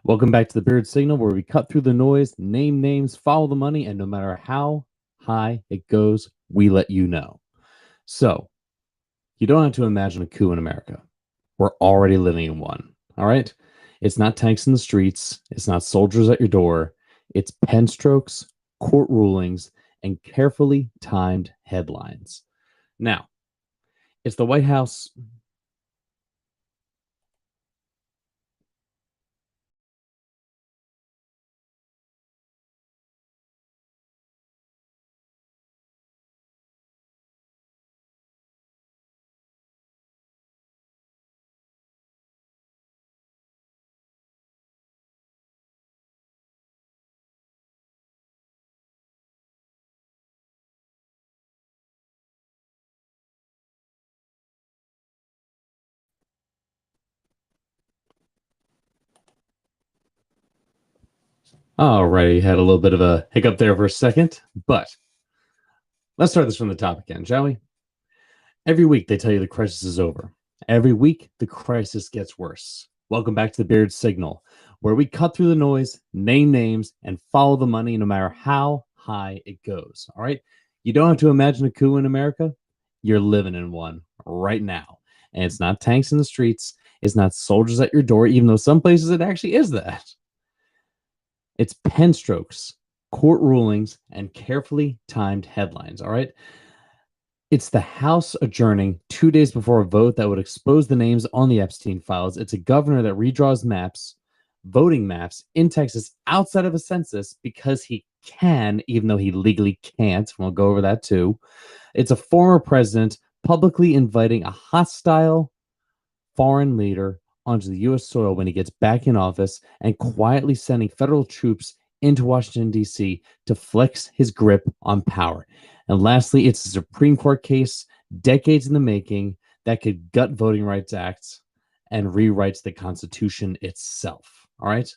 Welcome back to the Beard Signal, where we cut through the noise, name names, follow the money, and no matter how high it goes, we let you know. So, you don't have to imagine a coup in America. We're already living in one. All right? It's not tanks in the streets, it's not soldiers at your door. It's pen strokes, court rulings, and carefully timed headlines. Now, it's the White House. Alrighty, had a little bit of a hiccup there for a second, but let's start this from the top again, shall we? Every week they tell you the crisis is over. Every week the crisis gets worse. Welcome back to the Beard Signal, where we cut through the noise, name names, and follow the money no matter how high it goes. All right? You don't have to imagine a coup in America. You're living in one right now. And it's not tanks in the streets. It's not soldiers at your door, even though some places it actually is that. It's pen strokes, court rulings, and carefully timed headlines. All right? It's the House adjourning 2 days before a vote that would expose the names on the Epstein files. It's a governor that redraws maps, voting maps in Texas outside of a census because he can, even though he legally can't. We'll go over that too. It's a former president publicly inviting a hostile foreign leader onto the U.S. soil when he gets back in office and quietly sending federal troops into Washington, D.C. to flex his grip on power. And lastly, it's a Supreme Court case, decades in the making, that could gut Voting Rights Act and rewrites the Constitution itself. All right?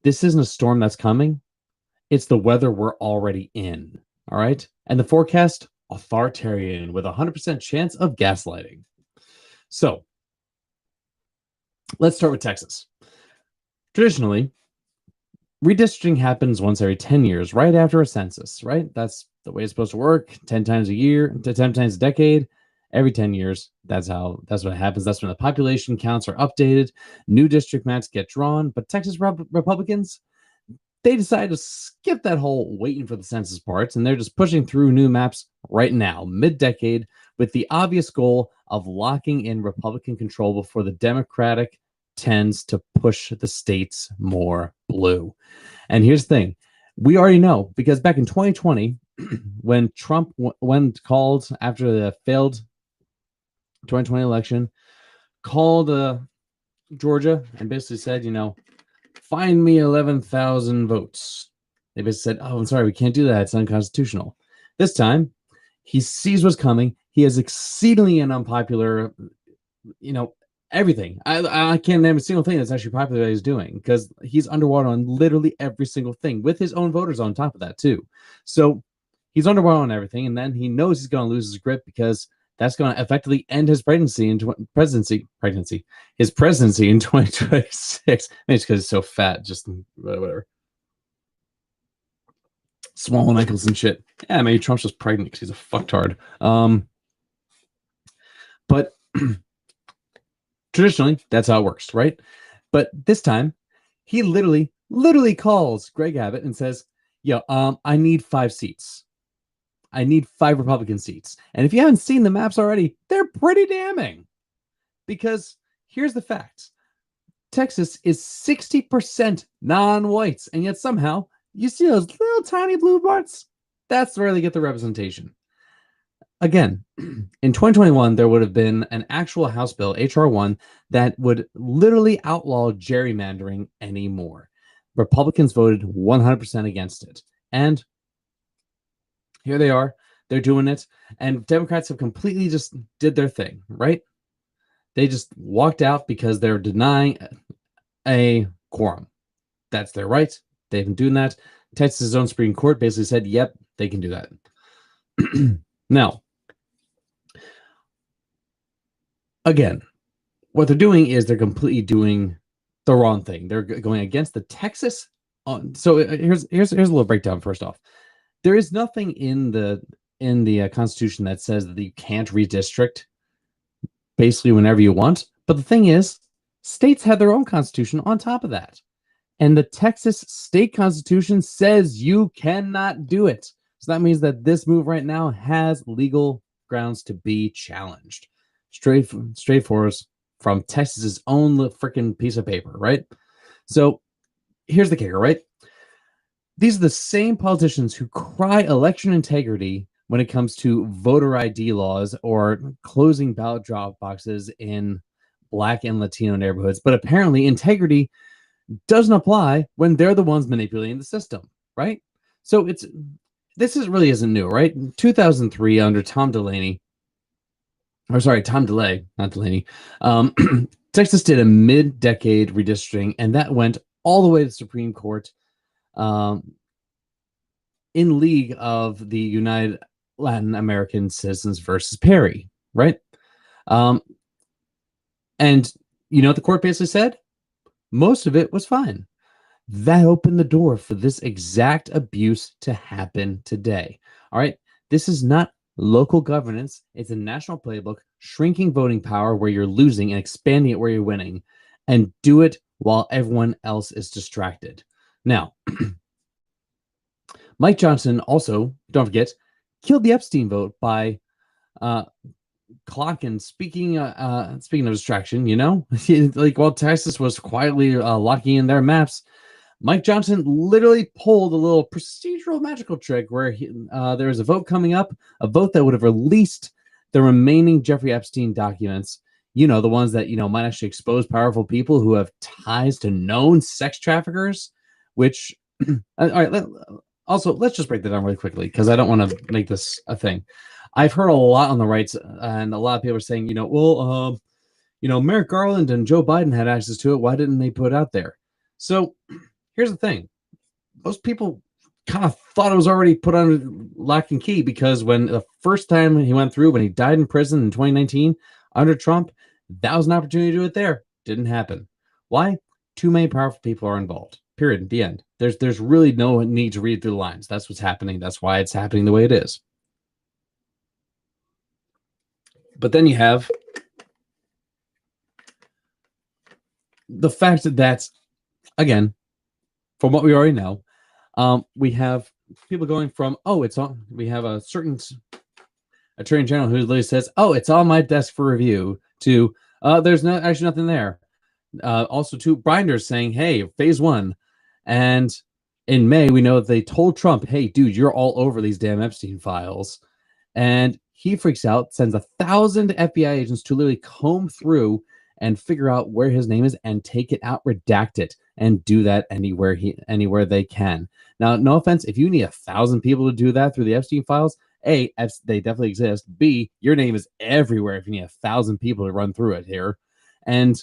This isn't a storm that's coming. It's the weather we're already in. All right? And the forecast, authoritarian with a 100% chance of gaslighting. So, let's start with Texas. Traditionally, redistricting happens once every 10 years, right after a census, right? That's the way it's supposed to work. 10 times a year, to 10 times a decade, every 10 years. That's what happens. That's when the population counts are updated. New district maps get drawn. But Texas Republicans, they decided to skip that whole waiting for the census parts, and they're just pushing through new maps right now, mid-decade, with the obvious goal of locking in Republican control before the Democratic tends to push the states more blue. And here's the thing. We already know, because back in 2020, when Trump called after the failed 2020 election, called Georgia and basically said, find me 11,000 votes. They basically said, oh, I'm sorry, we can't do that. It's unconstitutional. This time, he sees what's coming. He is exceedingly an unpopular, everything. I can't name a single thing that's actually popular that he's doing because he's underwater on literally every single thing with his own voters on top of that too. So he's underwater on everything, and then he knows he's going to lose his grip because that's going to effectively end his presidency in 2026. Maybe it's because he's so fat, just whatever. Swollen ankles and shit. Yeah, maybe Trump's just pregnant because he's a fucktard. But traditionally, that's how it works, right? But this time, he literally calls Greg Abbott and says, "Yo, I need 5 seats. I need 5 Republican seats." And if you haven't seen the maps already, they're pretty damning. Because here's the facts. Texas is 60% non-whites, and yet somehow you see those little tiny blue parts. That's where they get the representation. Again, in 2021, there would have been an actual House bill, H.R. 1, that would literally outlaw gerrymandering anymore. Republicans voted 100% against it. And here they are. They're doing it. And Democrats have completely just did their thing, right? They just walked out because they're denying a quorum. That's their right. They've been doing that. Texas' own Supreme Court basically said, yep, they can do that. Now, again, what they're doing is they're completely doing the wrong thing. They're going against the Texas. So here's a little breakdown. First off, there is nothing in the Constitution that says that you can't redistrict basically whenever you want. But the thing is, states have their own constitution on top of that. And the Texas state constitution says you cannot do it. So that means that this move right now has legal grounds to be challenged. Straightforward from Texas's own freaking piece of paper, right? So here's the kicker, right? These are the same politicians who cry election integrity when it comes to voter ID laws or closing ballot drop boxes in Black and Latino neighborhoods. But apparently integrity doesn't apply when they're the ones manipulating the system, right? So really isn't new, right? In 2003, under Tom DeLay, not Delaney. Texas did a mid-decade redistricting, and that went all the way to the Supreme Court, in league of the United Latin American Citizens versus Perry, right? And you know what the court basically said? Most of it was fine. That opened the door for this exact abuse to happen today. All right. This is not local governance. It's a national playbook, shrinking voting power where you're losing and expanding it where you're winning, and do it while everyone else is distracted. Now, Mike Johnson also, don't forget, killed the Epstein vote by clocking. Speaking of distraction, you know, like while Texas was quietly locking in their maps, Mike Johnson literally pulled a little procedural magical trick where there was a vote coming up, a vote that would have released the remaining Jeffrey Epstein documents, you know, the ones that, you know, might actually expose powerful people who have ties to known sex traffickers, which, all right, also, let's just break that down really quickly because I don't want to make this a thing. I've heard a lot on the rights, and a lot of people are saying, you know, well, you know, Merrick Garland and Joe Biden had access to it. Why didn't they put it out there? So here's the thing. Most people kind of thought it was already put on lock and key because when the first time he went through, when he died in prison in 2019 under Trump, that was an opportunity to do it there. Didn't happen. Why? Too many powerful people are involved. Period. The end. There's really no need to read through the lines. That's what's happening. That's why it's happening the way it is. But then you have the fact that, again, from what we already know, we have people going from, oh, it's on. We have a certain attorney general who literally says, oh, it's on my desk for review, to there's actually nothing there. Also to Grinders saying, hey, phase one. And in May, we know that they told Trump, hey, dude, you're all over these damn Epstein files. And he freaks out, sends 1,000 FBI agents to literally comb through and figure out where his name is and take it out, redact it, and do that anywhere they can. Now, no offense, if you need 1,000 people to do that through the Epstein files, A, they definitely exist. B, your name is everywhere if you need 1,000 people to run through it here. And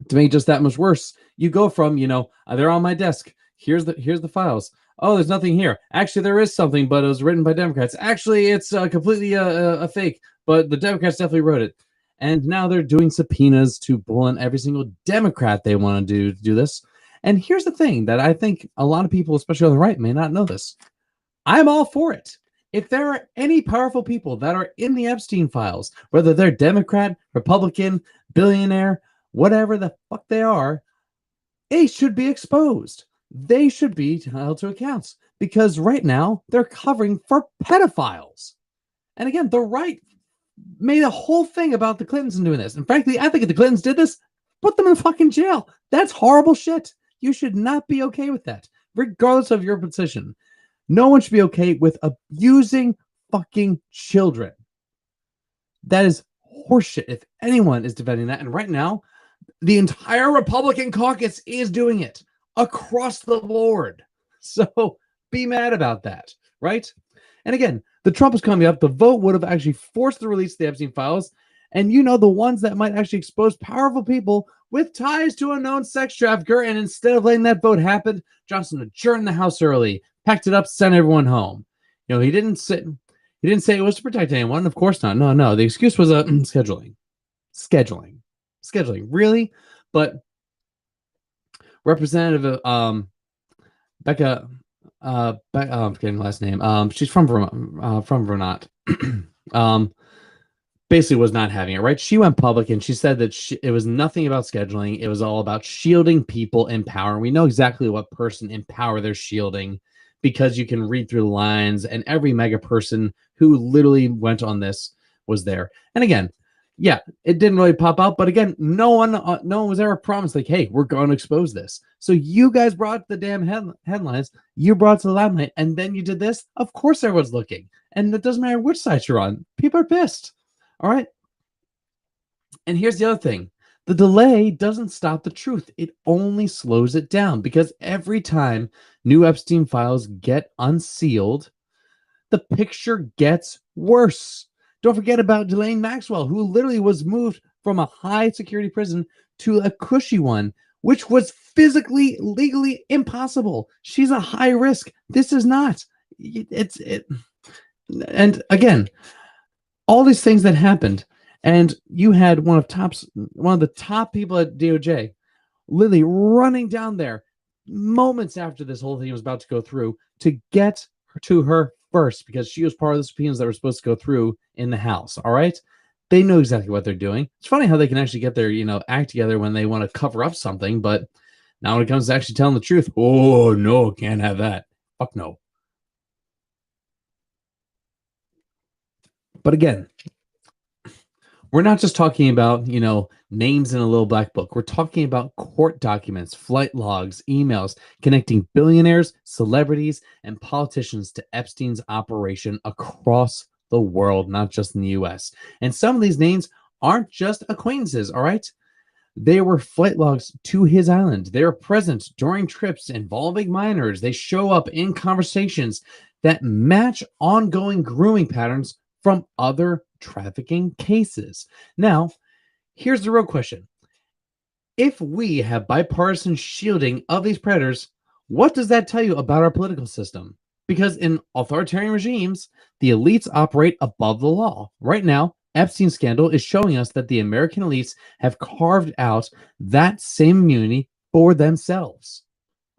to make just that much worse, you go from, you know, they're on my desk. Here's the files. Oh, there's nothing here. Actually, there is something, but it was written by Democrats. Actually, it's completely a fake, but the Democrats definitely wrote it. And now they're doing subpoenas to pull in every single Democrat they want to do this. And here's the thing that I think a lot of people, especially on the right, may not know this. I'm all for it. If there are any powerful people that are in the Epstein files, whether they're Democrat, Republican, billionaire, whatever the fuck they are, they should be exposed. They should be held to account because right now they're covering for pedophiles. And again, the right made a whole thing about the Clintons doing this. And frankly, I think if the Clintons did this, put them in fucking jail. That's horrible shit. You should not be okay with that, regardless of your position. No one should be okay with abusing fucking children. That is horseshit if anyone is defending that. And right now, the entire Republican caucus is doing it across the board. So be mad about that, right? And again, the Trump is coming up. The vote would have actually forced the release of the Epstein files. And you know, the ones that might actually expose powerful people with ties to a known sex trafficker. And instead of letting that vote happen, Johnson adjourned the House early, packed it up, sent everyone home. You know, he didn't say it was to protect anyone. Of course not. No. The excuse was scheduling. Really? But Representative Becca, I'm forgetting the last name. She's from Vermont. Basically was not having it, right? She went public and she said that it was nothing about scheduling. It was all about shielding people in power. And we know exactly what person in power they're shielding because you can read through the lines, and every mega person who literally went on this was there. And again, yeah, it didn't really pop out, but again, no one was ever promised like, hey, we're going to expose this. So you guys brought the damn headlines, you brought it to the limelight, and then you did this. Of course, everyone's looking, and it doesn't matter which side you're on. People are pissed. All right. And here's the other thing. The delay doesn't stop the truth. It only slows it down, because every time new Epstein files get unsealed, the picture gets worse. Don't forget about Ghislaine Maxwell, who literally was moved from a high security prison to a cushy one, which was physically, legally impossible. She's a high risk. This is not. And again, all these things that happened, and you had one of the top people at DOJ, literally running down there moments after this whole thing was about to go through to get to her first, because she was part of the subpoenas that were supposed to go through in the House. All right. They know exactly what they're doing. It's funny how they can actually get their, act together when they want to cover up something, but now when it comes to actually telling the truth, oh no, can't have that. Fuck no. But again, we're not just talking about, names in a little black book. We're talking about court documents, flight logs, emails connecting billionaires, celebrities, and politicians to Epstein's operation across the world, not just in the US. And some of these names aren't just acquaintances, all right? They were flight logs to his island. They are present during trips involving minors. They show up in conversations that match ongoing grooming patterns from other trafficking cases. Now, here's the real question. If we have bipartisan shielding of these predators, what does that tell you about our political system? Because in authoritarian regimes, the elites operate above the law. Right now, Epstein scandal is showing us that the American elites have carved out that same immunity for themselves.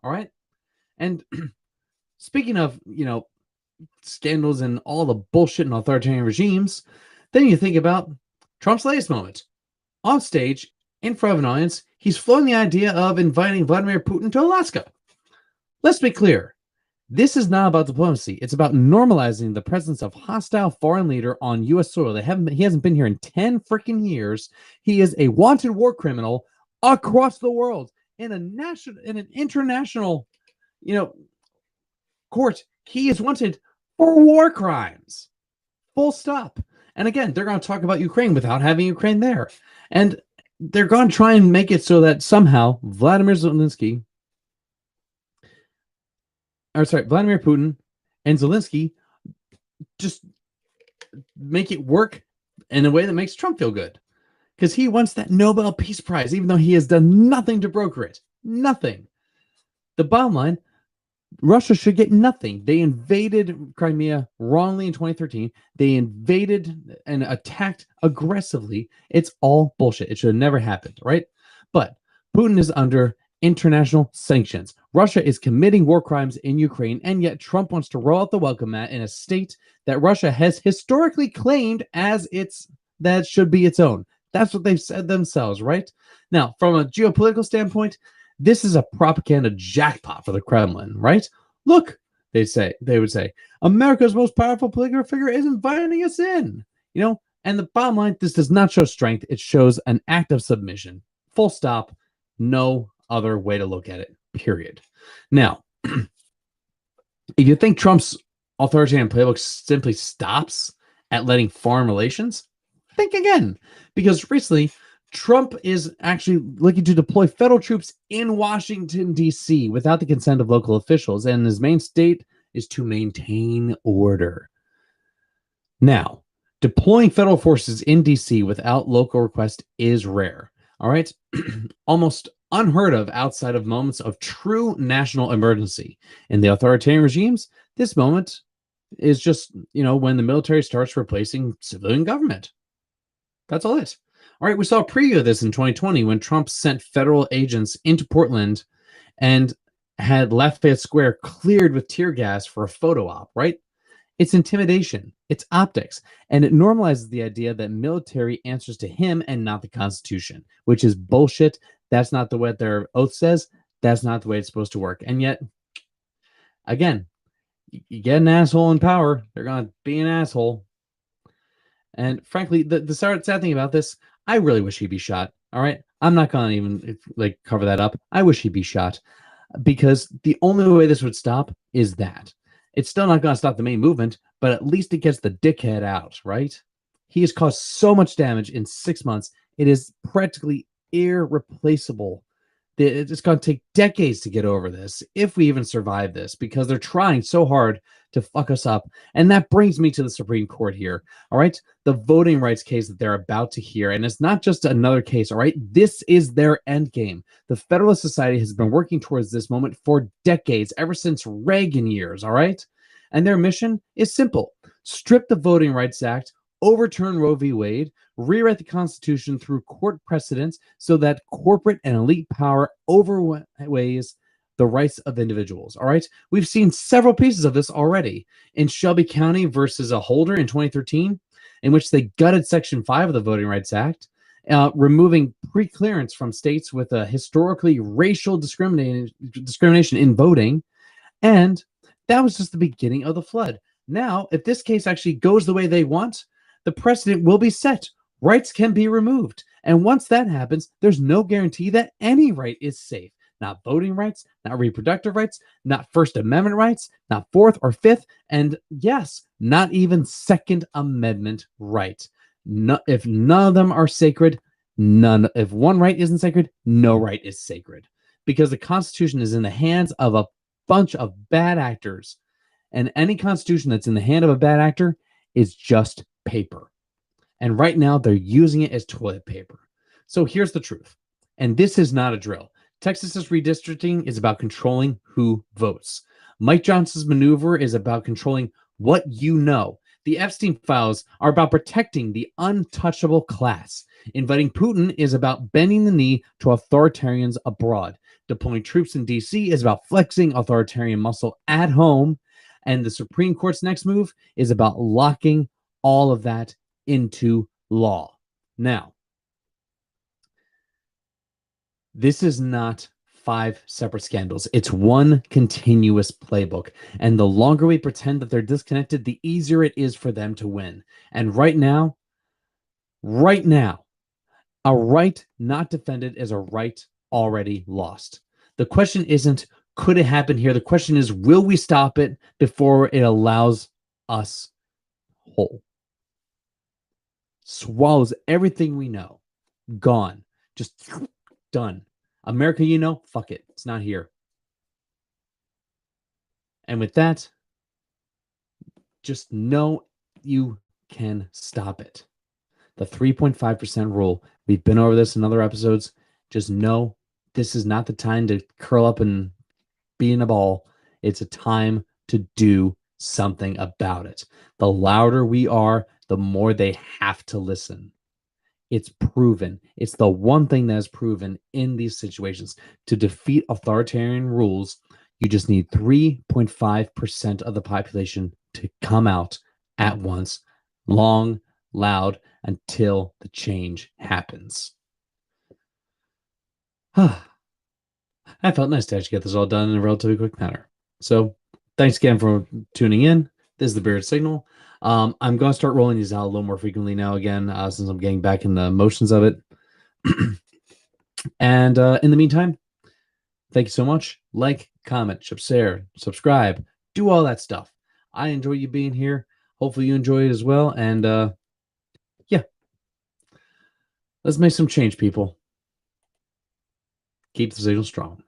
All right? And speaking of, scandals and all the bullshit in authoritarian regimes, then you think about Trump's latest moment. On stage, in front of an audience, he's floating the idea of inviting Vladimir Putin to Alaska. Let's be clear. This is not about diplomacy. It's about normalizing the presence of hostile foreign leader on U.S. soil. He hasn't been here in 10 freaking years. He is a wanted war criminal across the world in an international, court. He is wanted for war crimes. Full stop. And again, they're going to talk about Ukraine without having Ukraine there. And they're going to try and make it so that somehow Vladimir Putin and Zelensky just make it work in a way that makes Trump feel good. Because he wants that Nobel Peace Prize, even though he has done nothing to broker it. Nothing. The bottom line, Russia should get nothing. They invaded Crimea wrongly in 2013. They invaded and attacked aggressively. It's all bullshit. It should have never happened, right? But Putin is under international sanctions. Russia is committing war crimes in Ukraine, and yet Trump wants to roll out the welcome mat in a state that Russia has historically claimed as that should be its own. That's what they've said themselves, right? Now, from a geopolitical standpoint, this is a propaganda jackpot for the Kremlin, right? Look, they would say, America's most powerful political figure is inviting us in, and the bottom line, this does not show strength. It shows an act of submission. Full stop. No other way to look at it, period. Now, if you think Trump's authoritarian playbook simply stops at letting foreign relations, think again, because recently Trump is actually looking to deploy federal troops in Washington, D.C. without the consent of local officials, and his main state is to maintain order. Now, deploying federal forces in D.C. without local request is rare, all right? Almost unheard of outside of moments of true national emergency. In the authoritarian regimes, this moment is just, when the military starts replacing civilian government. That's all it is. All right, we saw a preview of this in 2020 when Trump sent federal agents into Portland and had Lafayette Square cleared with tear gas for a photo op, right? It's intimidation, it's optics, and it normalizes the idea that military answers to him and not the Constitution, which is bullshit. That's not the way their oath says. That's not the way it's supposed to work. And yet, again, you get an asshole in power, they're going to be an asshole. And frankly, the sad thing about this, I really wish he'd be shot. All right. I'm not going to even like cover that up. I wish he'd be shot because the only way this would stop is that. It's still not going to stop the main movement, but at least it gets the dickhead out, right? He has caused so much damage in 6 months. It is practically irreplaceable. It's going to take decades to get over this, if we even survive this, because they're trying so hard to fuck us up. And that brings me to the Supreme Court here. All right. The voting rights case that they're about to hear. And it's not just another case. All right. This is their end game. The Federalist Society has been working towards this moment for decades, ever since Reagan years. All right. And their mission is simple: strip the Voting Rights Act, overturn Roe v. Wade, rewrite the Constitution through court precedents so that corporate and elite power outweighs the rights of individuals. All right. We've seen several pieces of this already in Shelby County versus a Holder in 2013, in which they gutted Section 5 of the Voting Rights Act, removing pre-clearance from states with a historically racial discrimination in voting. And that was just the beginning of the flood. Now, if this case actually goes the way they want, the precedent will be set. Rights can be removed. And once that happens, there's no guarantee that any right is safe. Not voting rights, not reproductive rights, not First Amendment rights, not Fourth or Fifth, and yes, not even Second Amendment rights. No, if none of them are sacred, none. If one right isn't sacred, no right is sacred, because the Constitution is in the hands of a bunch of bad actors, and any Constitution that's in the hand of a bad actor is just paper. And right now, they're using it as toilet paper. So here's the truth, and this is not a drill. Texas's redistricting is about controlling who votes. Mike Johnson's maneuver is about controlling what you know. The Epstein files are about protecting the untouchable class. Inviting Putin is about bending the knee to authoritarians abroad. Deploying troops in D.C. is about flexing authoritarian muscle at home. And the Supreme Court's next move is about locking all of that into law. Now, this is not 5 separate scandals. It's one continuous playbook. And the longer we pretend that they're disconnected, the easier it is for them to win. And right now, a right not defended is a right already lost. The question isn't, could it happen here? The question is, will we stop it before it allows us whole? Swallows everything we know. Gone. Just done. America, fuck it. It's not here. And with that, just know you can stop it. The 3.5% rule. We've been over this in other episodes. Just know this is not the time to curl up and be in a ball. It's a time to do something about it. The louder we are, the more they have to listen. It's proven. It's the one thing that is proven in these situations. To defeat authoritarian rules, you just need 3.5% of the population to come out at once, long, loud, until the change happens. I felt nice to actually get this all done in a relatively quick manner. So thanks again for tuning in. This is the Bearded Signal. I'm going to start rolling these out a little more frequently now again, since I'm getting back in the motions of it. And in the meantime, thank you so much. Like, comment, share, subscribe, do all that stuff. I enjoy you being here. Hopefully you enjoy it as well. And yeah, let's make some change, people. Keep the signal strong.